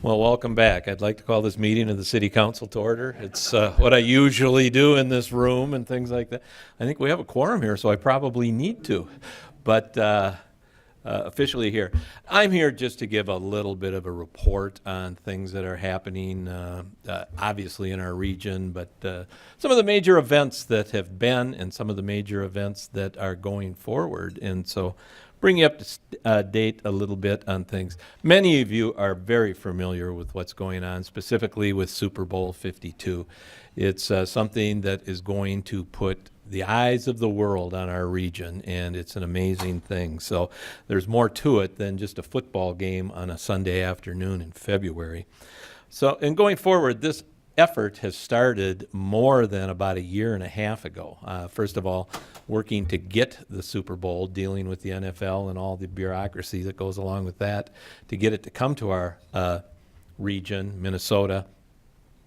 Well, welcome back. I'd like to call this meeting of the City Council to order. It's what I usually do in this room and things like that. I think we have a quorum here, so I probably need to. But officially here. I'm here just to give a little bit of a report on things that are happening, obviously in our region, but some of the major events that have been and some of the major events that are going forward. And so bring you up to date a little bit on things. Many of you are very familiar with what's going on, specifically with Super Bowl 52. It's something that is going to put the eyes of the world on our region, and it's an amazing thing. So there's more to it than just a football game on a Sunday afternoon in February. So, and going forward, this effort has started more than about a year and a half ago. First of all, working to get the Super Bowl, dealing with the NFL and all the bureaucracy that goes along with that, to get it to come to our region, Minnesota,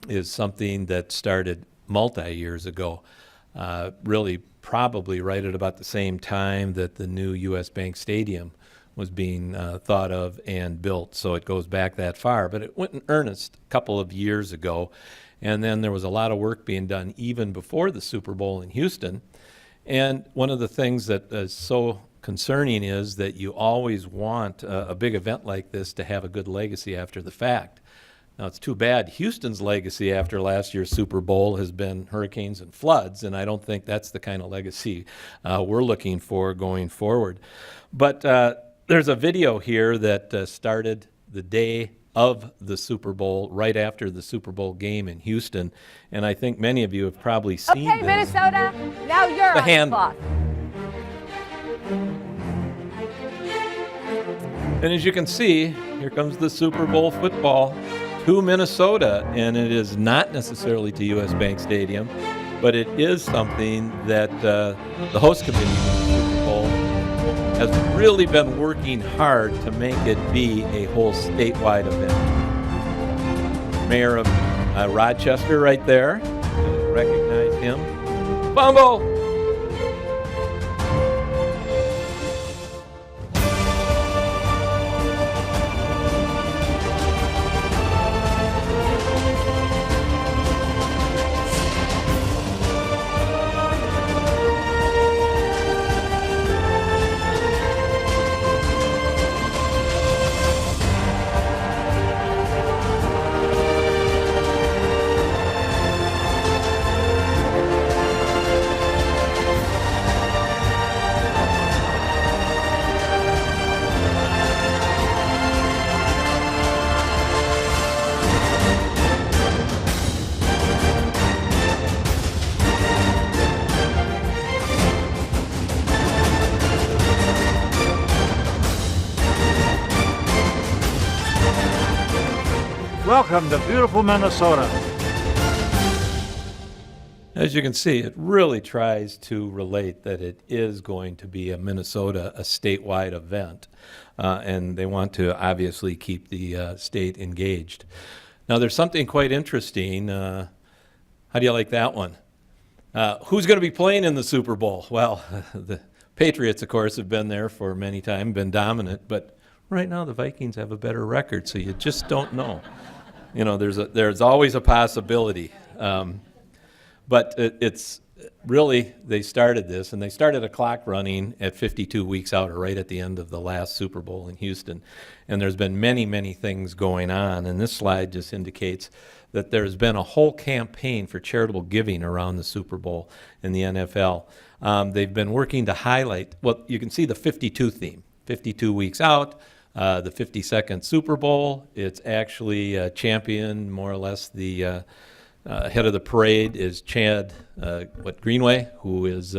is something that started multi-years ago. Really probably right at about the same time that the new U.S. Bank Stadium was being thought of and built. So it goes back that far. But it went in earnest a couple of years ago. And then there was a lot of work being done even before the Super Bowl in Houston. And one of the things that is so concerning is that you always want a big event like this to have a good legacy after the fact. Now, it's too bad Houston's legacy after last year's Super Bowl has been hurricanes and floods, and I don't think that's the kind of legacy we're looking for going forward. But there's a video here that started the day of the Super Bowl, right after the Super Bowl game in Houston, and I think many of you have probably seen this. Okay, Minnesota, now you're the on hand the clock. And as you can see, here comes the Super Bowl football to Minnesota, and it is not necessarily to U.S. Bank Stadium, but it is something that the host committee of the Super Bowl has really been working hard to make it be a whole statewide event. Mayor of Rochester right there, recognize him. Fumble! Welcome to beautiful Minnesota. As you can see, it really tries to relate that it is going to be a statewide event, and they want to obviously keep the state engaged. Now, there's something quite interesting. How do you like that one? Who's going to be playing in the Super Bowl? Well, the Patriots, of course, have been there for many times, been dominant, but right now the Vikings have a better record, so you just don't know. You know, there's always a possibility. But it's really, they started this, and they started a clock running at 52 weeks out, or right at the end of the last Super Bowl in Houston. And there's been many, many things going on. And this slide just indicates that there's been a whole campaign for charitable giving around the Super Bowl in the NFL. They've been working to highlight, well, you can see the 52 theme, 52 weeks out. The 52nd Super Bowl. It's actually champion, more or less. The head of the parade is Chad Greenway, who is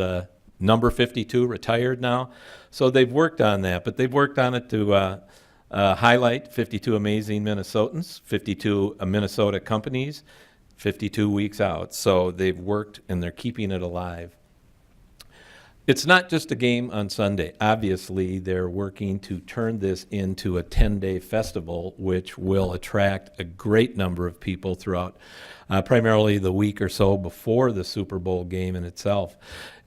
number 52, retired now. So they've worked on that, but they've worked on it to highlight 52 amazing Minnesotans, 52 Minnesota companies, 52 weeks out. So they've worked, and they're keeping it alive. It's not just a game on Sunday. Obviously, they're working to turn this into a 10-day festival, which will attract a great number of people throughout primarily the week or so before the Super Bowl game in itself.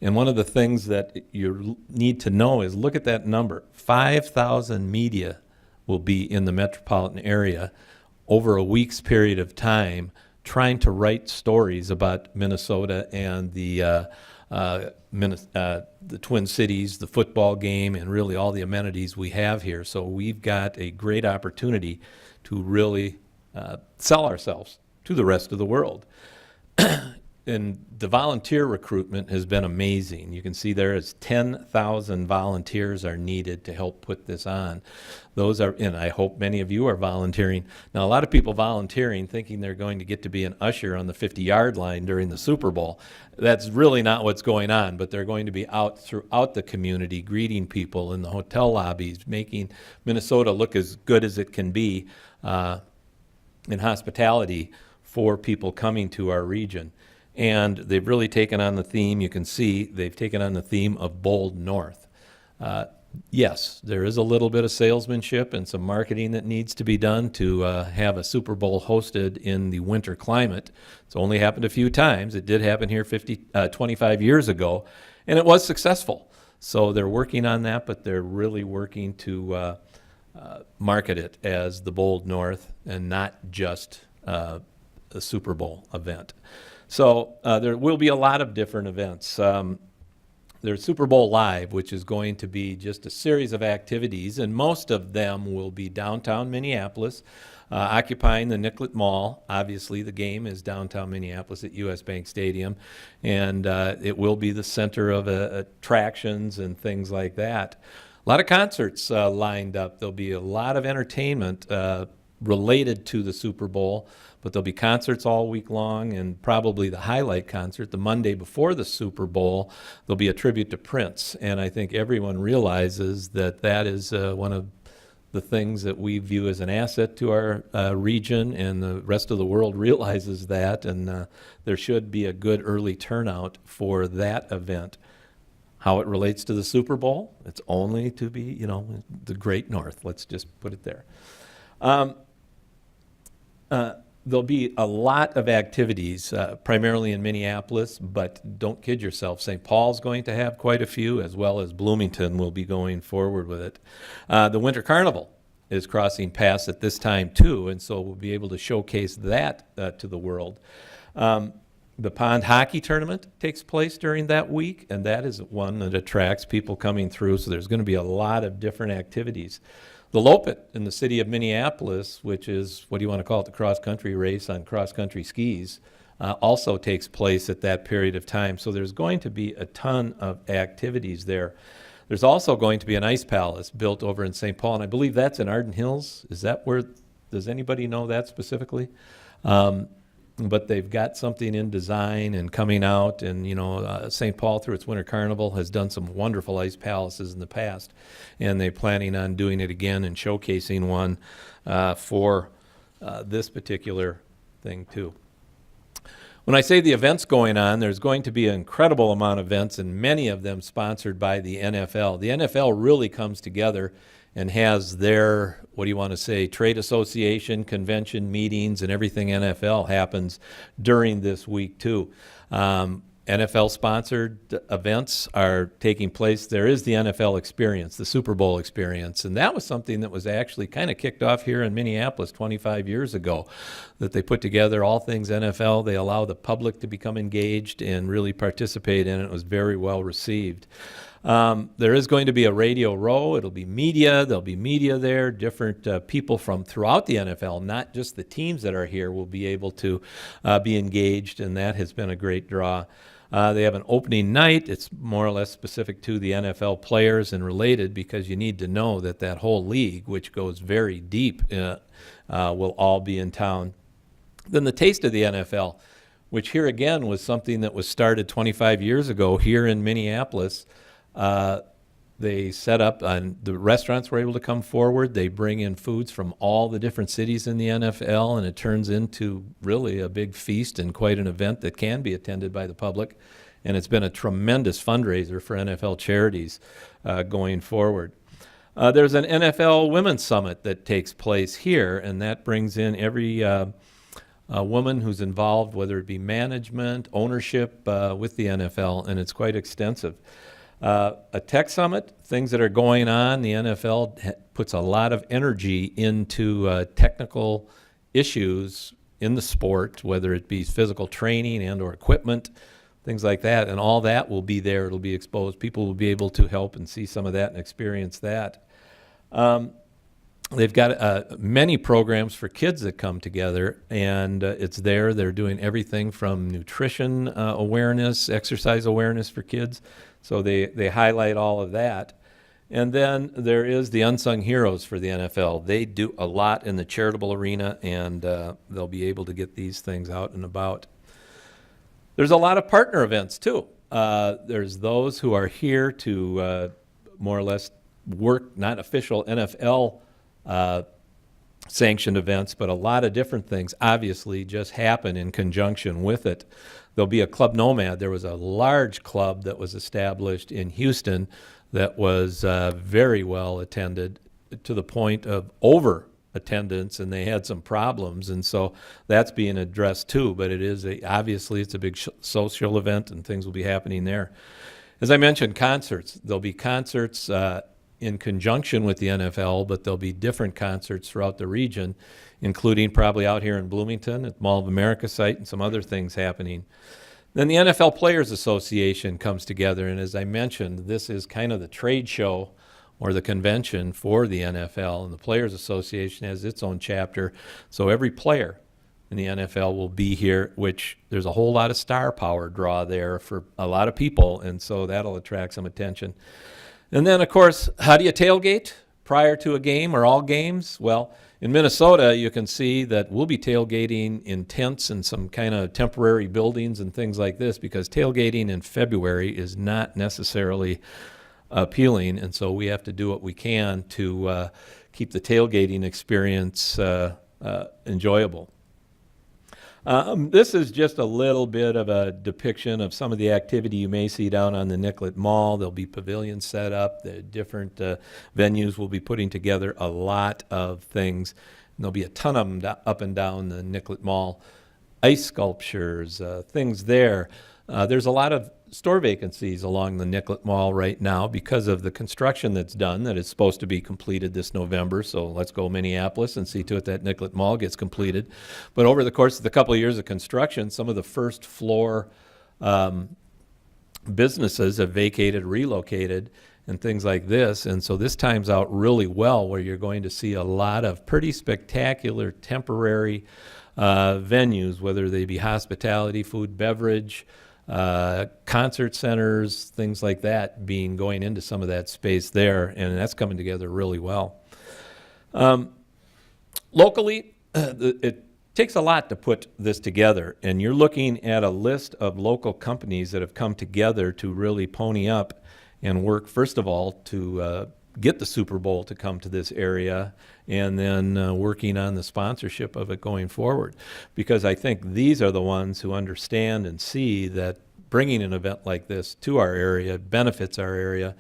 And one of the things that you need to know is look at that number. 5,000 media will be in the metropolitan area. over a week's period of time trying to write stories about Minnesota and the Twin Cities, the football game, and really all the amenities we have here. So we've got a great opportunity to really sell ourselves to the rest of the world. And the volunteer recruitment has been amazing. You can see there is 10,000 volunteers are needed to help put this on. Those are, and I hope many of you are volunteering. Now, a lot of people volunteering thinking they're going to get to be an usher on the 50-yard line during the Super Bowl. That's really not what's going on, but they're going to be out throughout the community, greeting people in the hotel lobbies, making Minnesota look as good as it can be in hospitality for people coming to our region. And they've really taken on the theme, you can see, they've taken on the theme of Bold North. Yes, there is a little bit of salesmanship and some marketing that needs to be done to have a Super Bowl hosted in the winter climate. It's only happened a few times. It did happen here 25 years ago, and it was successful. So they're working on that, but they're really working to market it as the Bold North and not just a Super Bowl event. So there will be a lot of different events. There's Super Bowl Live, which is going to be just a series of activities, and most of them will be downtown Minneapolis, occupying the Nicollet Mall. Obviously, the game is downtown Minneapolis at US Bank Stadium, and it will be the center of attractions and things like that. A lot of concerts lined up. There'll be a lot of entertainment related to the Super Bowl, but there'll be concerts all week long, and probably the highlight concert, the Monday before the Super Bowl, there'll be a tribute to Prince. And I think everyone realizes that that is one of the things that we view as an asset to our region, and the rest of the world realizes that, and there should be a good early turnout for that event. How it relates to the Super Bowl, it's only to be, the Great North. Let's just put it there. There'll be a lot of activities, primarily in Minneapolis, but don't kid yourself. St. Paul's going to have quite a few, as well as Bloomington will be going forward with it. The Winter Carnival is crossing paths at this time, too, and so we'll be able to showcase that to the world. The Pond Hockey Tournament takes place during that week, and that is one that attracts people coming through, so there's going to be a lot of different activities. The Lopet in the city of Minneapolis, which is, what do you want to call it, the cross-country race on cross-country skis, also takes place at that period of time. So there's going to be a ton of activities there. There's also going to be an ice palace built over in St. Paul, and I believe that's in Arden Hills. Is that where, does anybody know that specifically? But they've got something in design and coming out, and St. Paul through its Winter Carnival has done some wonderful ice palaces in the past, and they're planning on doing it again and showcasing one for this particular thing too. When I say the events going on, there's going to be an incredible amount of events, and many of them sponsored by the NFL. The NFL really comes together and has their, what do you want to say, trade association, convention, meetings, and everything NFL happens during this week too. NFL-sponsored events are taking place. There is the NFL experience, the Super Bowl experience, and that was something that was actually kind of kicked off here in Minneapolis 25 years ago, that they put together all things NFL. They allow the public to become engaged and really participate in it. It was very well received. There is going to be a Radio Row. It'll be media. There'll be media there. Different people from throughout the NFL, not just the teams that are here, will be able to be engaged, and that has been a great draw. They have an opening night. It's more or less specific to the NFL players and related, because you need to know that that whole league, which goes very deep, will all be in town. Then the Taste of the NFL, which here again was something that was started 25 years ago here in Minneapolis. They set up, and the restaurants were able to come forward. They bring in foods from all the different cities in the NFL, and it turns into really a big feast and quite an event that can be attended by the public. And it's been a tremendous fundraiser for NFL charities going forward. There's an NFL Women's Summit that takes place here, and that brings in every woman who's involved, whether it be management, ownership with the NFL, and it's quite extensive. A tech summit, things that are going on. The NFL puts a lot of energy into technical issues in the sport, whether it be physical training and or equipment, things like that, and all that will be there. It'll be exposed. People will be able to help and see some of that and experience that. They've got many programs for kids that come together, and it's there. They're doing everything from nutrition awareness, exercise awareness for kids. So they highlight all of that. And then there is the unsung heroes for the NFL. They do a lot in the charitable arena, and they'll be able to get these things out and about. There's a lot of partner events, too. There's those who are here to more or less work, not official NFL sanctioned events, but a lot of different things obviously just happen in conjunction with it. There'll be a Club Nomad. There was a large club that was established in Houston that was very well attended to the point of over attendance, and they had some problems, and so that's being addressed too. But it is obviously it's a big social event, and things will be happening there. As I mentioned, concerts. There'll be concerts in conjunction with the NFL, but there'll be different concerts throughout the region, including probably out here in Bloomington at Mall of America site and some other things happening. Then the NFL Players Association comes together, and as I mentioned, this is kind of the trade show or the convention for the NFL, and the Players Association has its own chapter. So every player in the NFL will be here, which there's a whole lot of star power draw there for a lot of people, and so that'll attract some attention. And then, of course, how do you tailgate prior to a game or all games? Well, in Minnesota, you can see that we'll be tailgating in tents and some kind of temporary buildings and things like this, because tailgating in February is not necessarily appealing, and so we have to do what we can to keep the tailgating experience enjoyable. This is just a little bit of a depiction of some of the activity you may see down on the Nicollet Mall. There'll be pavilions set up. The different venues will be putting together a lot of things. And there'll be a ton of them up and down the Nicollet Mall. Ice sculptures, things there. There's a lot of store vacancies along the Nicollet Mall right now because of the construction that's done that is supposed to be completed this November. So let's go Minneapolis and see to it that Nicollet Mall gets completed. But over the course of the couple of years of construction, some of the first floor businesses have vacated, relocated, and things like this. And so this times out really well, where you're going to see a lot of pretty spectacular temporary venues, whether they be hospitality, food, beverage, concert centers, things like that, going into some of that space there, and that's coming together really well. Locally, it takes a lot to put this together, and you're looking at a list of local companies that have come together to really pony up and work, first of all, to get the Super Bowl to come to this area, and then working on the sponsorship of it going forward. Because I think these are the ones who understand and see that bringing an event like this to our area benefits our area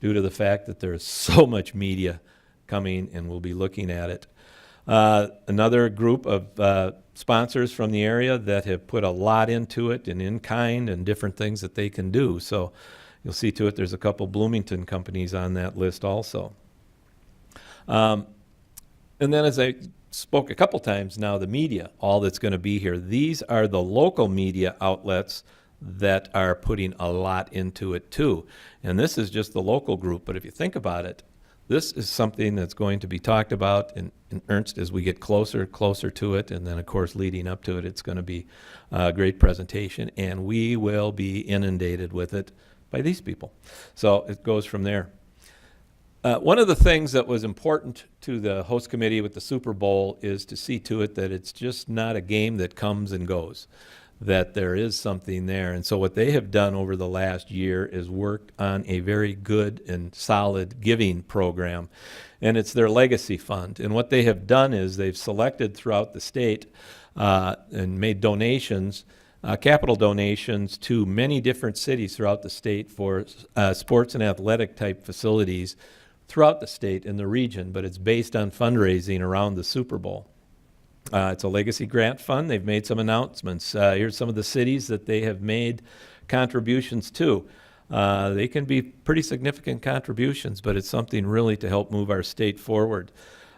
due to the fact that there's so much media coming and we'll be looking at it. Another group of sponsors from the area that have put a lot into it and in kind and different things that they can do. So you'll see to it there's a couple Bloomington companies on that list also. And then, as I spoke a couple times now, the media, all that's going to be here. These are the local media outlets that are putting a lot into it too. And this is just the local group, but if you think about it, this is something that's going to be talked about in earnest as we get closer to it, and then of course leading up to it, it's going to be a great presentation, and we will be inundated with it by these people. So it goes from there. One of the things that was important to the host committee with the Super Bowl is to see to it that it's just not a game that comes and goes, that there is something there. And so what they have done over the last year is worked on a very good and solid giving program, and it's their legacy fund. And what they have done is they've selected throughout the state and made donations, capital donations to many different cities throughout the state for sports and athletic type facilities throughout the state and the region, but it's based on fundraising around the Super Bowl. It's a legacy grant fund. They've made some announcements. Here's some of the cities that they have made contributions to. They can be pretty significant contributions, but it's something really to help move our state forward.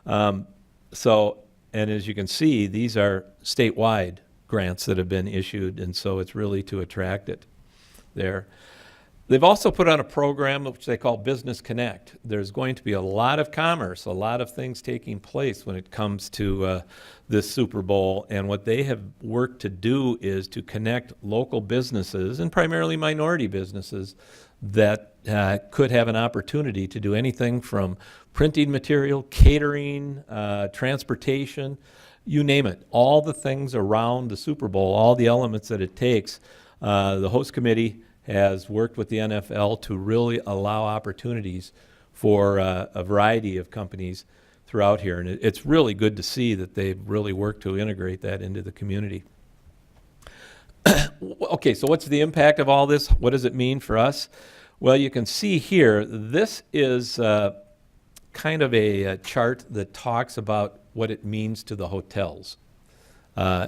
So And as you can see, these are statewide grants that have been issued, and so it's really to attract it there. They've also put on a program which they call Business Connect. There's going to be a lot of commerce, a lot of things taking place when it comes to this Super Bowl. And what they have worked to do is to connect local businesses, and primarily minority businesses, that could have an opportunity to do anything from printing material, catering, transportation, you name it. All the things around the Super Bowl, all the elements that it takes. The host committee has worked with the NFL to really allow opportunities for a variety of companies throughout here. And it's really good to see that they've really worked to integrate that into the community. Okay, so what's the impact of all this? What does it mean for us? Well, you can see here, this is kind of a chart that talks about what it means to the hotels.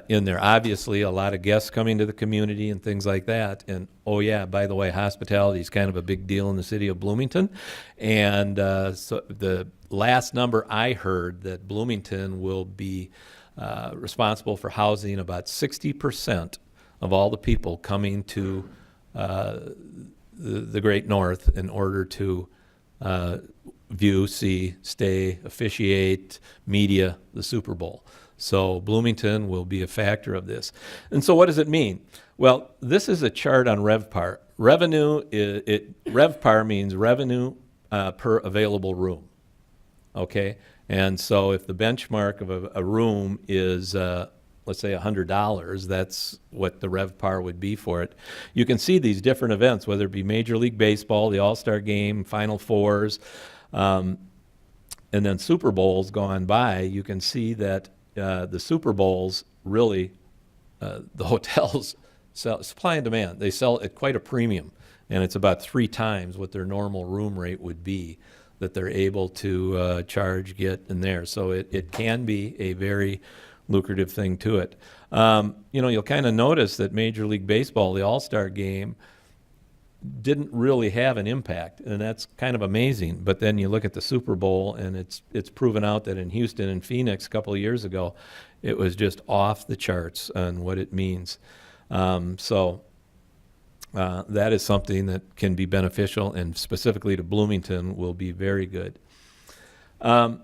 In there, obviously, a lot of guests coming to the community and things like that. And oh yeah, by the way, hospitality is kind of a big deal in the city of Bloomington. And so the last number I heard, that Bloomington will be responsible for housing about 60% of all the people coming to the Great North in order to view, see, stay, officiate, media the Super Bowl. So Bloomington will be a factor of this. And so what does it mean? Well, this is a chart on RevPAR. RevPAR means revenue per available room. Okay? And so if the benchmark of a room is, let's say, $100, that's what the RevPAR would be for it. You can see these different events, whether it be Major League Baseball, the All-Star Game, Final Fours, and then Super Bowls gone by. You can see that the Super Bowls really, the hotels sell, supply and demand. They sell at quite a premium, and it's about 3 times what their normal room rate would be that they're able to charge, get in there. So it can be a very lucrative thing to it. You'll kind of notice that Major League Baseball, the All-Star Game, didn't really have an impact, and that's kind of amazing. But then you look at the Super Bowl, and it's proven out that in Houston and Phoenix a couple of years ago, it was just off the charts on what it means. So that is something that can be beneficial, and specifically to Bloomington will be very good. And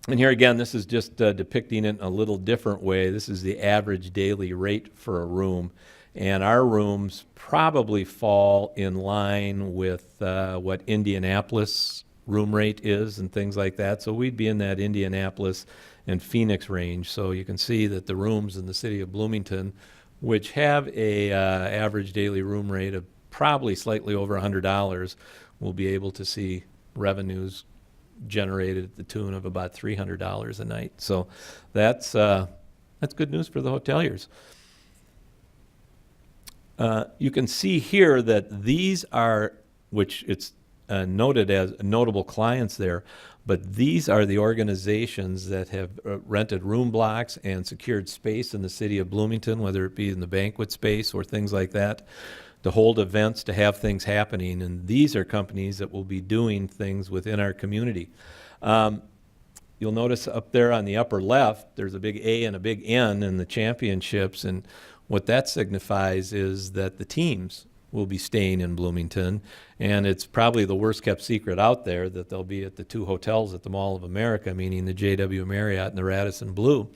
here again, this is just depicting it in a little different way. This is the average daily rate for a room. And our rooms probably fall in line with what Indianapolis room rate is and things like that. So we'd be in that Indianapolis and Phoenix range. So you can see that the rooms in the city of Bloomington, which have a average daily room rate of probably slightly over $100, will be able to see revenues generated at the tune of about $300 a night. So that's good news for the hoteliers. You can see here that these are, which it's noted as notable clients there, but these are the organizations that have rented room blocks and secured space in the city of Bloomington, whether it be in the banquet space or things like that, to hold events, to have things happening. And these are companies that will be doing things within our community. You'll notice up there on the upper left, there's a big A and a big N in the championships, and what that signifies is that the teams will be staying in Bloomington, and it's probably the worst kept secret out there that they'll be at the 2 hotels at the Mall of America, meaning the JW Marriott and the Radisson Blu.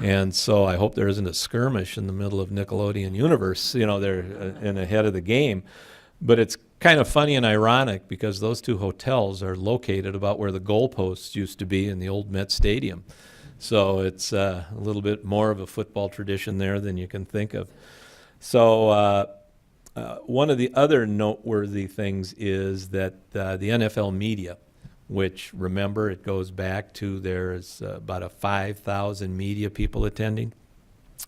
And so I hope there isn't a skirmish in the middle of Nickelodeon Universe, they're in ahead of the game. But it's kind of funny and ironic because those 2 hotels are located about where the goalposts used to be in the old Met Stadium. So it's a little bit more of a football tradition there than you can think of. So one of the other noteworthy things is that the NFL media, which, remember, it goes back to there's about 5,000 media people attending.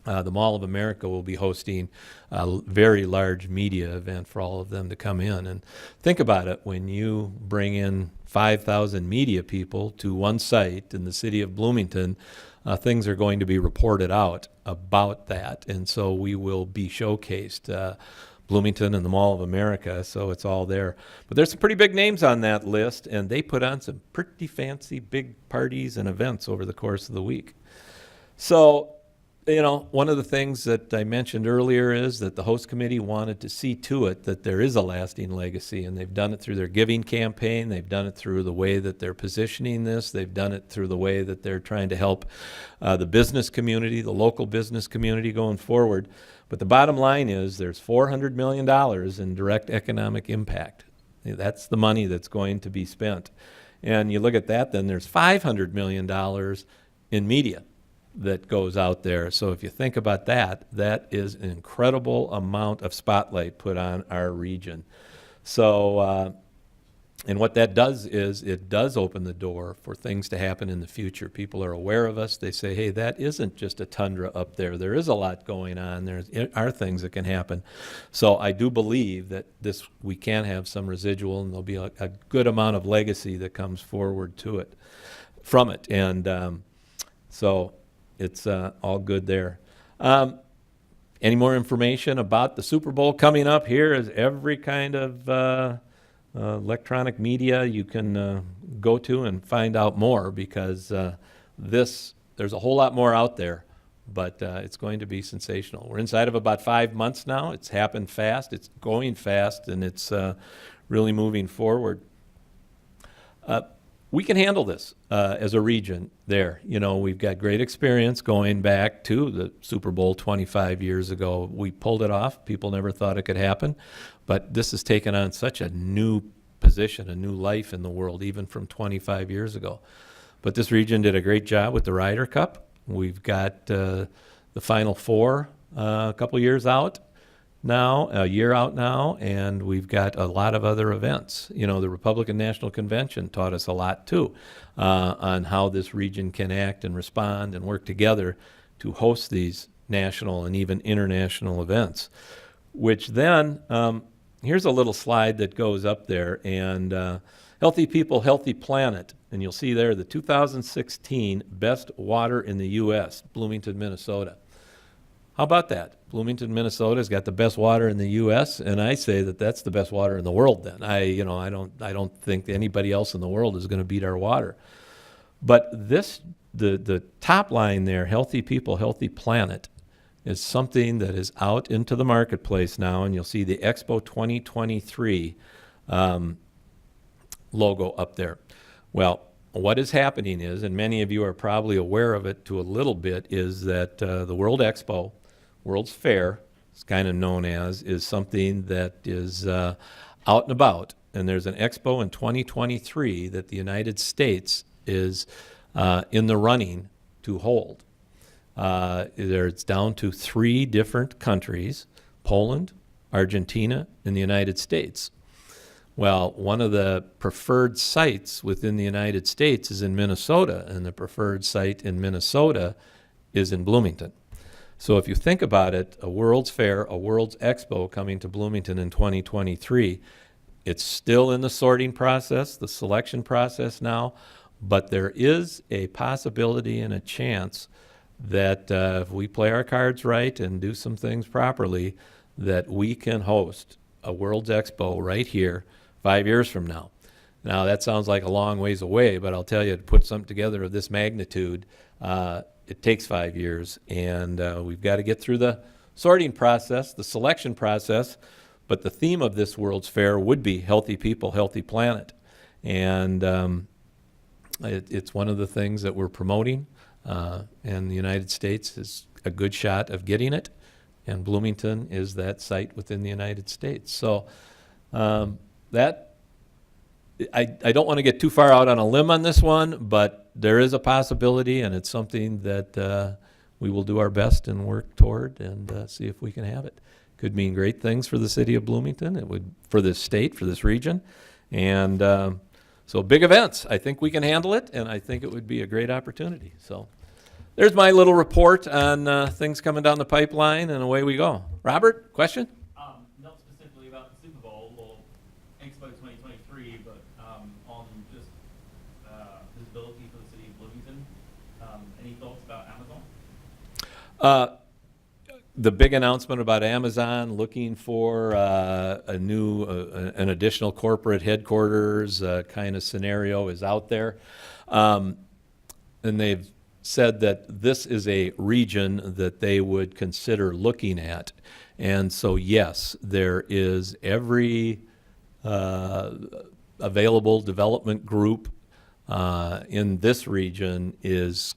The Mall of America will be hosting a very large media event for all of them to come in. And think about it, when you bring in 5,000 media people to one site in the city of Bloomington, things are going to be reported out about that. And so we will be showcased, Bloomington and the Mall of America, so it's all there. But there's some pretty big names on that list, and they put on some pretty fancy big parties and events over the course of the week. So, one of the things that I mentioned earlier is that the host committee wanted to see to it that there is a lasting legacy, and they've done it through their giving campaign. They've done it through the way that they're positioning this. They've done it through the way that they're trying to help the business community, the local business community going forward. But the bottom line is there's $400 million in direct economic impact. That's the money that's going to be spent. And you look at that, then there's $500 million in media that goes out there. So if you think about that, that is an incredible amount of spotlight put on our region. So, and what that does is it does open the door for things to happen in the future. People are aware of us. They say, hey, that isn't just a tundra up there. There is a lot going on. There are things that can happen. So I do believe that we can have some residual, and there'll be a good amount of legacy that comes forward from it. And so it's all good there. Any more information about the Super Bowl coming up? Here is every kind of electronic media you can go to and find out more, because there's a whole lot more out there, but it's going to be sensational. We're inside of about 5 months now. It's happened fast. It's going fast, and it's really moving forward. We can handle this as a region there. We've got great experience going back to the Super Bowl 25 years ago. We pulled it off. People never thought it could happen. But this has taken on such a new position, a new life in the world, even from 25 years ago. But this region did a great job with the Ryder Cup. We've got the Final Four a couple years out now, a year out now, and we've got a lot of other events. The Republican National Convention taught us a lot too on how this region can act and respond and work together to host these national and even international events. Which then, here's a little slide that goes up there, and Healthy People, Healthy Planet. And you'll see there the 2016 Best Water in the U.S., Bloomington, Minnesota. How about that? Bloomington, Minnesota's got the best water in the U.S., and I say that that's the best water in the world. Then I don't think anybody else in the world is going to beat our water. But the top line there, Healthy People, Healthy Planet, is something that is out into the marketplace now, and you'll see the Expo 2023 logo up there. Well, what is happening is, and many of you are probably aware of it to a little bit, is that the World Expo, World's Fair, it's kind of known as, is something that is out and about. And there's an expo in 2023 that the United States is in the running to hold. It's down to 3 different countries: Poland, Argentina, and the United States. Well, one of the preferred sites within the United States is in Minnesota, and the preferred site in Minnesota is in Bloomington. So if you think about it, a World's Fair, a World's Expo coming to Bloomington in 2023, it's still in the sorting process, the selection process now, but there is a possibility and a chance that if we play our cards right and do some things properly, that we can host a World's Expo right here 5 years from now. Now, that sounds like a long ways away, but I'll tell you, to put something together of this magnitude, it takes 5 years, and we've got to get through the sorting process, the selection process, but the theme of this World's Fair would be Healthy People, Healthy Planet. And it's one of the things that we're promoting, and the United States is a good shot of getting it, and Bloomington is that site within the United States. So that I don't want to get too far out on a limb on this one, but there is a possibility, and it's something that we will do our best and work toward and see if we can have it. Could mean great things for the city of Bloomington. It would for this state, for this region. And so big events. I think we can handle it, and I think it would be a great opportunity. So there's my little report on things coming down the pipeline, and away we go. Robert, question? Not specifically about the Super Bowl or Expo 2023, but on just visibility for the city of Bloomington. Any thoughts about Amazon? The big announcement about Amazon looking for an additional corporate headquarters kind of scenario is out there. And they've said that this is a region that they would consider looking at. And so, yes, there is every available development group in this region is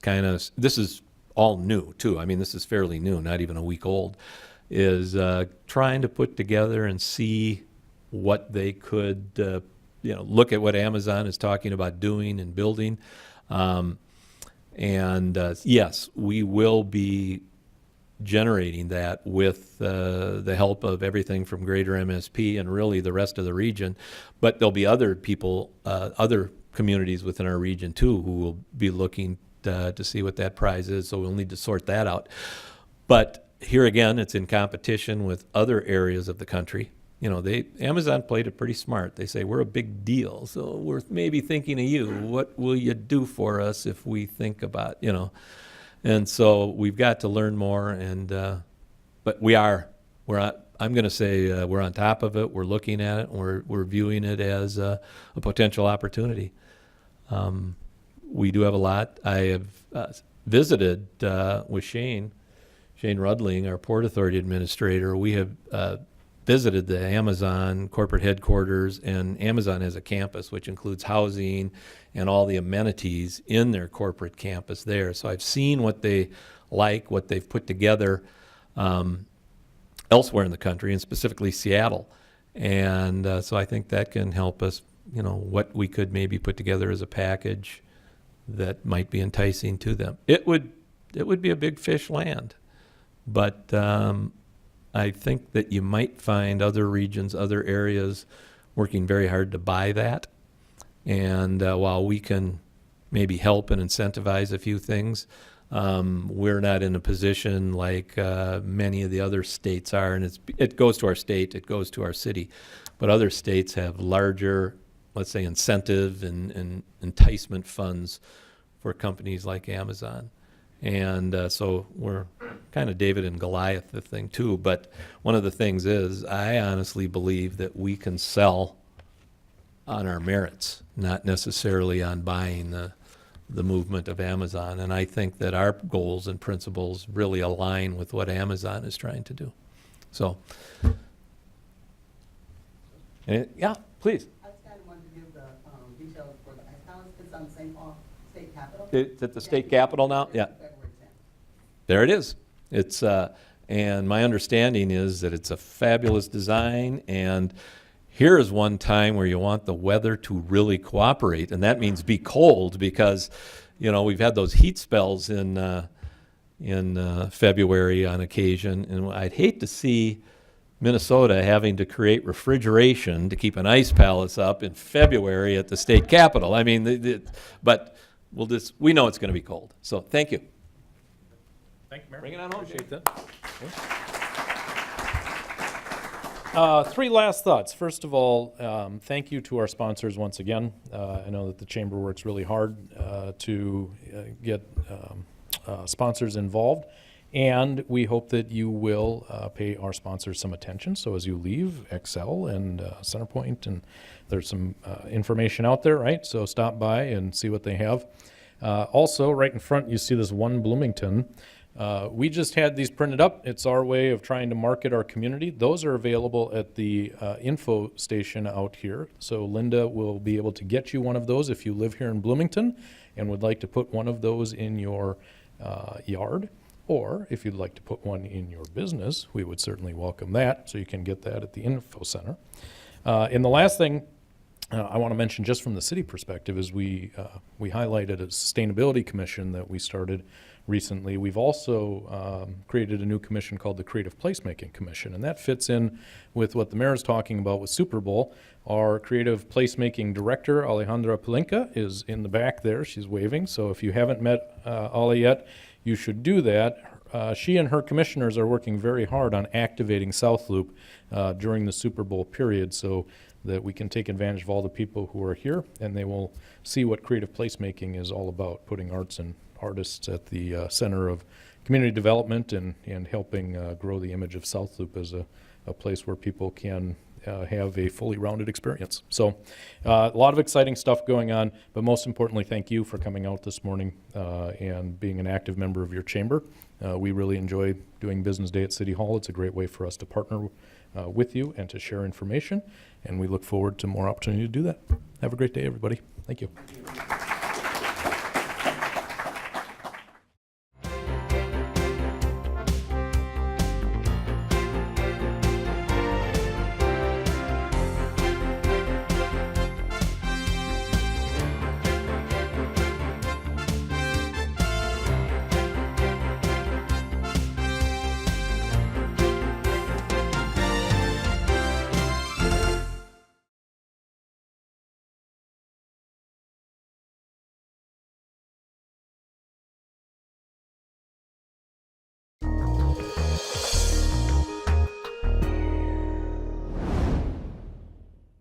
this is all new too. I mean, this is fairly new, not even a week old, is trying to put together and see what they could, look at what Amazon is talking about doing and building. Yes, we will be generating that with the help of everything from Greater MSP and really the rest of the region. But there'll be other people, other communities within our region too, who will be looking to see what that prize is. So we'll need to sort that out. But here again, it's in competition with other areas of the country. Amazon played it pretty smart. They say, we're a big deal, so we're maybe thinking of you. What will you do for us if we think about, And so we've got to learn more, but I'm going to say we're on top of it. We're looking at it. We're viewing it as a potential opportunity. We do have a lot. I have visited with Shane Rudling, our Port Authority Administrator. We have visited the Amazon corporate headquarters, and Amazon has a campus which includes housing and all the amenities in their corporate campus there. So I've seen what they like, what they've put together elsewhere in the country, and specifically Seattle. And so I think that can help us, what we could maybe put together as a package that might be enticing to them. It would be a big fish land, but I think that you might find other regions, other areas working very hard to buy that. And while we can maybe help and incentivize a few things, we're not in a position like many of the other states are. And it goes to our state, it goes to our city. But other states have larger, let's say, incentive and enticement funds for companies like Amazon. And so we're kind of David and Goliath the thing too. But one of the things is I honestly believe that we can sell on our merits, not necessarily on buying the movement of Amazon. And I think that our goals and principles really align with what Amazon is trying to do. So, yeah, please. I just kind of wanted to give the details for the Ice Palace. It's on St. Paul State Capitol. It's at the state capitol now? Yeah. February 10th. There it is. It's and my understanding is that it's a fabulous design, and here is one time where you want the weather to really cooperate, and that means be cold, because we've had those heat spells in February on occasion, and I'd hate to see Minnesota having to create refrigeration to keep an ice palace up in February at the state capitol. I mean, but we know it's going to be cold. So thank you. Thank you, Mayor. Bring it on home. Appreciate that. Three last thoughts. First of all, thank you to our sponsors once again. I know that the Chamber works really hard to get sponsors involved, and we hope that you will pay our sponsors some attention. So as you leave, Excel and Centerpoint, and there's some information out there, right? So stop by and see what they have. Also, right in front, you see this One Bloomington. We just had these printed up. It's our way of trying to market our community. Those are available at the info station out here. So Linda will be able to get you one of those if you live here in Bloomington and would like to put one of those in your yard. Or if you'd like to put one in your business, we would certainly welcome that. So you can get that at the info center. And the last thing I want to mention, just from the city perspective, is we highlighted a sustainability commission that we started recently. We've also created a new commission called the Creative Placemaking Commission, and that fits in with what the mayor is talking about with Super Bowl. Our creative placemaking director, Alejandra Palinka, is in the back there. She's waving, so if you haven't met Ale yet, you should do that. She and her commissioners are working very hard on activating South Loop during the Super Bowl period, so that we can take advantage of all the people who are here, and they will see what creative placemaking is all about, putting arts and artists at the center of community development and helping grow the image of South Loop as a place where people can have a fully rounded experience. So a lot of exciting stuff going on, but most importantly, thank you for coming out this morning and being an active member of your chamber. We really enjoy doing Business Day at City Hall. It's a great way for us to partner with you and to share information, and we look forward to more opportunity to do that. Have a great day, everybody. Thank you.